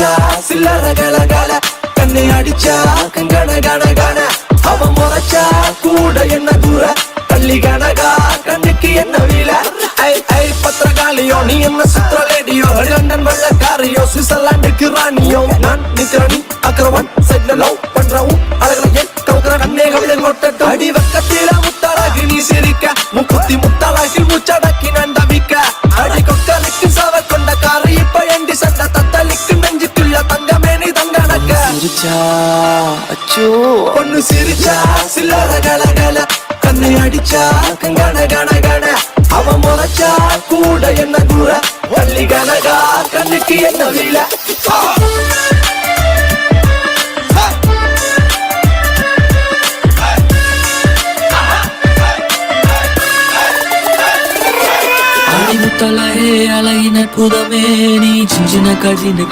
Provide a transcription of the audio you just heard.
சிரிச்சா சில்லற கலகல கண்ணை அடிச்சா கங்கண கண கண அவன் முறைச்சா கூட என்ன தூர தள்ளி கனகா கண்ணுக்கு என்ன வீல ஐ ஐ பத்திரகாளியோ நீ என்ன சுத்திரலேடியோ லண்டன் வெள்ளக்காரியோ சுவிட்சர்லாந்துக்கு ராணியோ நான் நிக்கிறனி அக்கரவன் சைட்ல லவ் பண்றவும் அழகலையே கவுக்கிற கண்ணே கவிதை கொட்டட்டும் அடி வக்கத்தில முத்தாளாகி நீ சிரிக்க முக்குத்தி முத்தாளாகி மூச்சடக்கி நான் தவிக்க அடி கொக்கலுக்கு சவ கொண்ட காரு இப்ப எண்டி சண்ட தத்தளிக்கு நெஞ்சுக்குள்ள தங்கமே நீ தங்கனக்க சிரிச்சா அச்சோ பொண்ணு சிரிச்சா சில்லற கலகல கண்ணை அடிச்சா கங்கண கண கண அவன் முறைச்சா கூட என்ன தூர வள்ளி கனகா கண்ணுக்கு என்ன வீல அழகின புதமே நீ சின்ன கடின